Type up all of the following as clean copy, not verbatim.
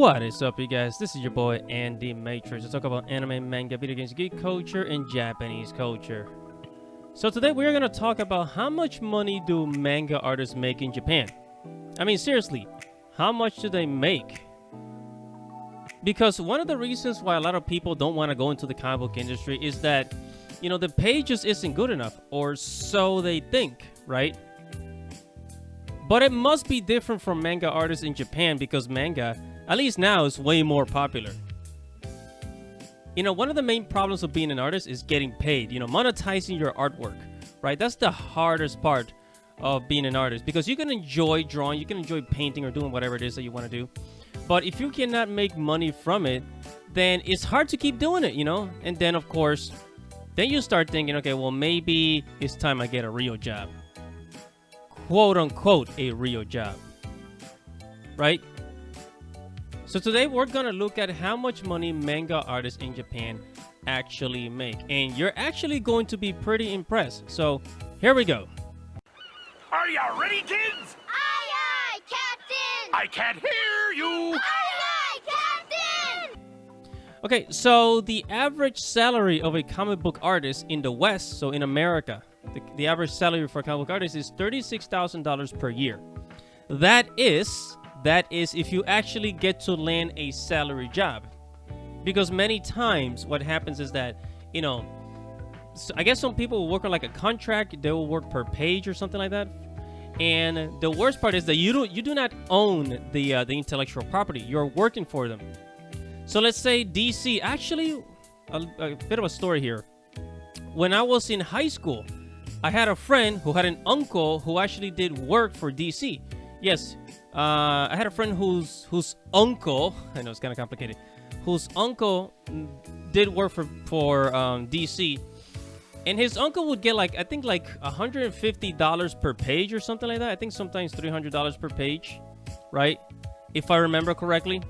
What is up, you guys? This is your boy Andy Matrix to talk about anime, manga, video games, geek culture, and Japanese culture. So today we're going to talk about how much money do manga artists make in Japan. I mean, seriously, how much do they make? Because one of the reasons why a lot of people don't want to go into the comic book industry is that, you know, the pay just isn't good enough, or so they think, right? But it must be different from manga artists in Japan because manga, at least now, is way more popular. You know, one of the main problems of being an artist is getting paid, you know, monetizing your artwork, right? That's the hardest part of being an artist because you can enjoy drawing, you can enjoy painting or doing whatever it is that you want to do. But if you cannot make money from it, then it's hard to keep doing it, you know? And then, of course, then you start thinking, okay, well, maybe it's time I get a real job. Quote unquote, a real job, right? So today we're gonna look at how much money manga artists in Japan actually make, and you're actually going to be pretty impressed. So here we go. Are you ready, kids? Aye, aye, Captain! I can't hear you! Aye, aye, Captain! Okay, so the average salary of a comic book artist in the West, so in America, the average salary for a comic book artist is $36,000 per year. That is if you actually get to land a salary job. Because many times what happens is that, you know, so I guess some people will work on like a contract, they will work per page or something like that. And the worst part is that you do not own the intellectual property. You're working for them. So let's say DC, actually, a bit of a story here. When I was in high school, I had a friend who had an uncle who actually did work for DC. Yes, I had a friend whose uncle, I know it's kind of complicated, whose uncle did work for DC. And his uncle would get like, I think like $150 per page or something like that. I think sometimes $300 per page, right? If I remember correctly.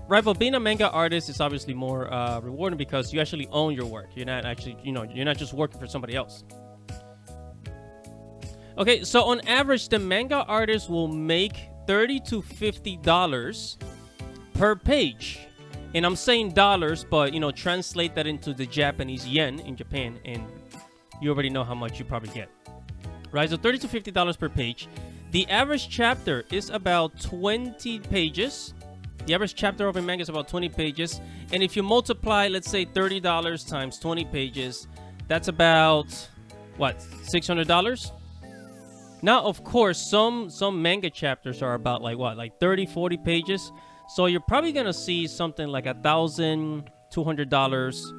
Right, but being a manga artist is obviously more rewarding because you actually own your work. You're not actually, you know, you're not just working for somebody else. Okay, so on average, the manga artist will make $30 to $50 per page. And I'm saying dollars, but, you know, translate that into the Japanese yen in Japan, and you already know how much you probably get. Right, so $30 to $50 per page. The average chapter is about 20 pages. The average chapter of a manga is about 20 pages. And if you multiply, let's say $30 times 20 pages, that's about, what, $600? Now, of course, some manga chapters are about like what, like 30, 40 pages. So you're probably going to see something like $1,200,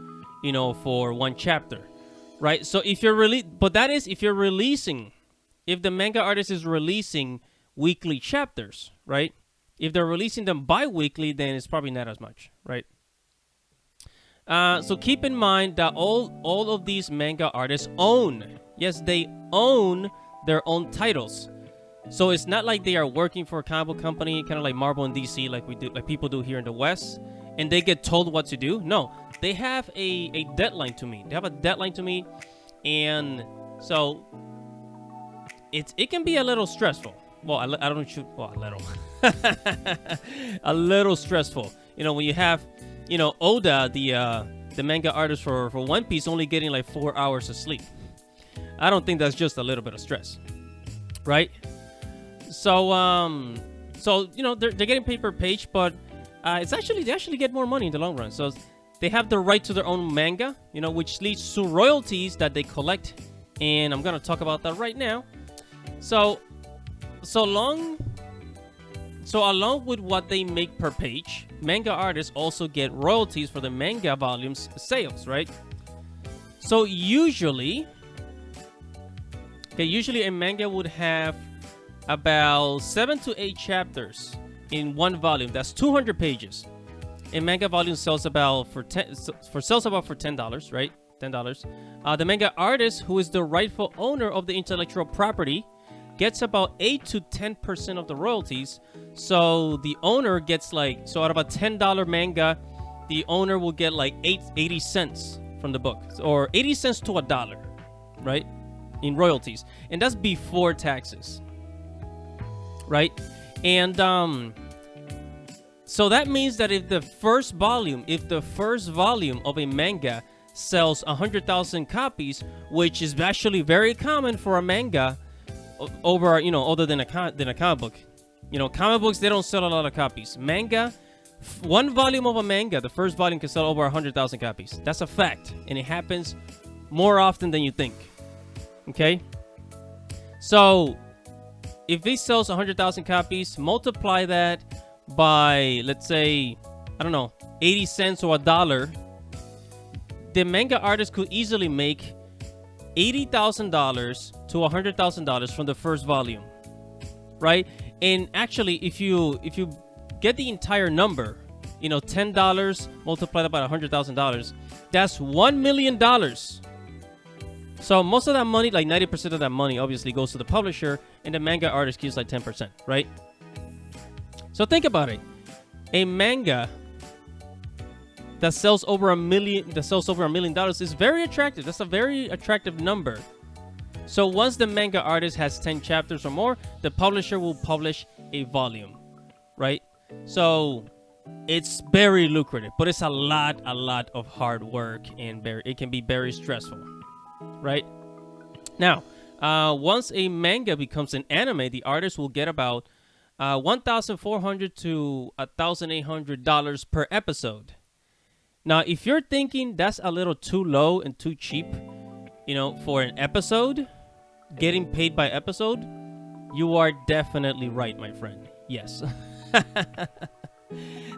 you know, for one chapter, right? So if you're but that is if you're releasing, if the manga artist is releasing weekly chapters, right? If they're releasing them bi-weekly, then it's probably not as much, right? So keep in mind that all of these manga artists own, yes, they own their own titles. So it's not like they are working for a comic book company, kind of like Marvel and DC, like people do here in the West, and they get told what to do. No, they have a deadline to meet. They have a deadline to meet, and so it can be a little stressful. Well, a little. A little stressful. You know, when you have, you know, Oda, the manga artist for One Piece, only getting like 4 hours of sleep. I don't think that's just a little bit of stress, right? So you know, they're getting paid per page, but they actually get more money in the long run. So they have the right to their own manga, you know, which leads to royalties that they collect, and I'm gonna talk about that right now. So along with what they make per page, manga artists also get royalties for the manga volumes sales, right? So usually a manga would have about 7 to 8 chapters in one volume. That's 200 pages. A manga volume sells about for $10, right? $10. The manga artist, who is the rightful owner of the intellectual property, gets about 8 to 10% of the royalties. So the owner gets like, so out of a $10 manga, the owner will get like 80 cents from the book, or 80 cents to $1, right? In royalties. And that's before taxes, right? And So that means that if the first volume of a manga sells 100,000 copies, which is actually very common for a manga over, other than a comic book. Comic books, they don't sell a lot of copies. Manga, one volume of a manga, the first volume can sell over 100,000 copies. That's a fact, and it happens more often than you think. Okay? So, if it sells 100,000 copies, multiply that by, let's say, I don't know, 80 cents or $1, the manga artist could easily make $80,000 to $100,000 from the first volume, right? And actually, if you get the entire number, $10 multiplied by $100,000, that's $1 million. So most of that money, like 90% of that money, obviously goes to the publisher, and the manga artist keeps like 10%, right? So think about it. A manga that sells over $1 million is very attractive. That's a very attractive number. So once the manga artist has 10 chapters or more, the publisher will publish a volume, right? So it's very lucrative, but it's a lot of hard work, and it can be very stressful, right? Now, once a manga becomes an anime, the artist will get about $1,400 to $1,800 per episode. Now, if you're thinking that's a little too low and too cheap, for an episode, getting paid by episode, you are definitely right, my friend. Yes.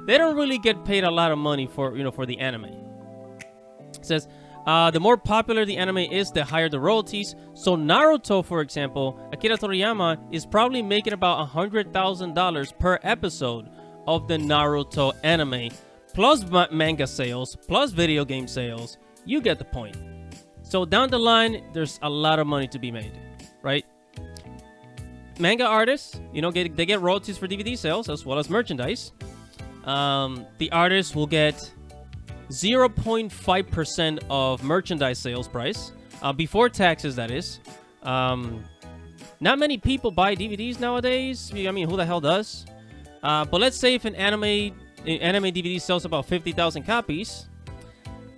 They don't really get paid a lot of money for the anime. It says, the more popular the anime is, the higher the royalties. So Naruto, for example, Akira Toriyama is probably making about $100,000 per episode of the Naruto anime, plus manga sales, plus video game sales. You get the point. So down the line, there's a lot of money to be made, right? Manga artists, they get royalties for DVD sales as well as merchandise. The artists will get 0.5% of merchandise sales price, before taxes, that is. Not many people buy DVDs nowadays. I mean, who the hell does? But let's say if an anime DVD sells about 50,000 copies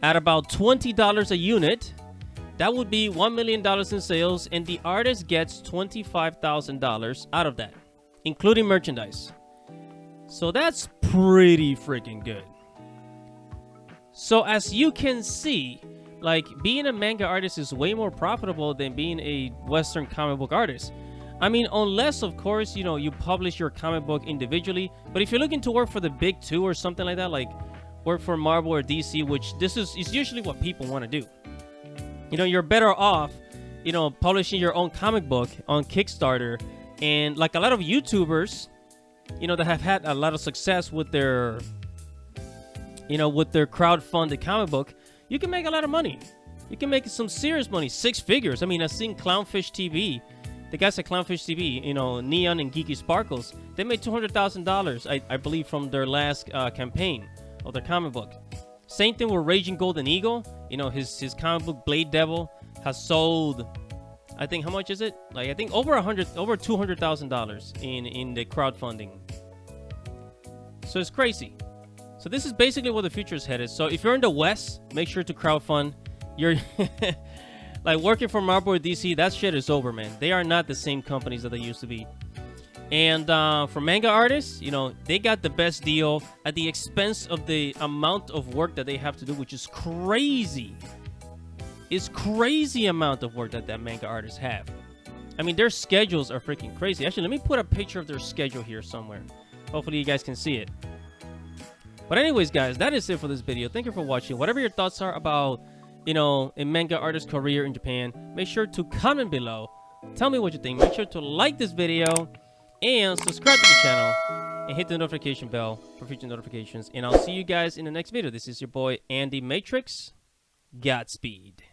at about $20 a unit, that would be $1 million in sales, and the artist gets $25,000 out of that, including merchandise. So that's pretty freaking good. So as you can see, like, being a manga artist is way more profitable than being a Western comic book artist. I mean, unless, of course, you publish your comic book individually. But if you're looking to work for the big two or something like that, like work for Marvel or DC, which this is usually what people want to do. You're better off, publishing your own comic book on Kickstarter. And like a lot of YouTubers, that have had a lot of success with their crowdfunded comic book, you can make a lot of money. You can make some serious money, 6 figures. I mean, I've seen Clownfish TV. The guys at Clownfish TV, Neon and Geeky Sparkles, they made $200,000, I believe, from their last campaign of their comic book. Same thing with Raging Golden Eagle. His comic book Blade Devil has sold, I think, how much is it? Like, I think over $200,000 in the crowdfunding. So it's crazy. So this is basically where the future is headed. So if you're in the West, make sure to crowdfund. You're like working for Marvel or DC, that shit is over, man. They are not the same companies that they used to be. And for manga artists, they got the best deal at the expense of the amount of work that they have to do, which is crazy. It's crazy amount of work that manga artists have. I mean, their schedules are freaking crazy. Actually, let me put a picture of their schedule here somewhere. Hopefully you guys can see it. But anyways, guys, that is it for this video. Thank you for watching. Whatever your thoughts are about, a manga artist's career in Japan, make sure to comment below. Tell me what you think. Make sure to like this video and subscribe to the channel and hit the notification bell for future notifications. And I'll see you guys in the next video. This is your boy, Andy Matrix. Godspeed.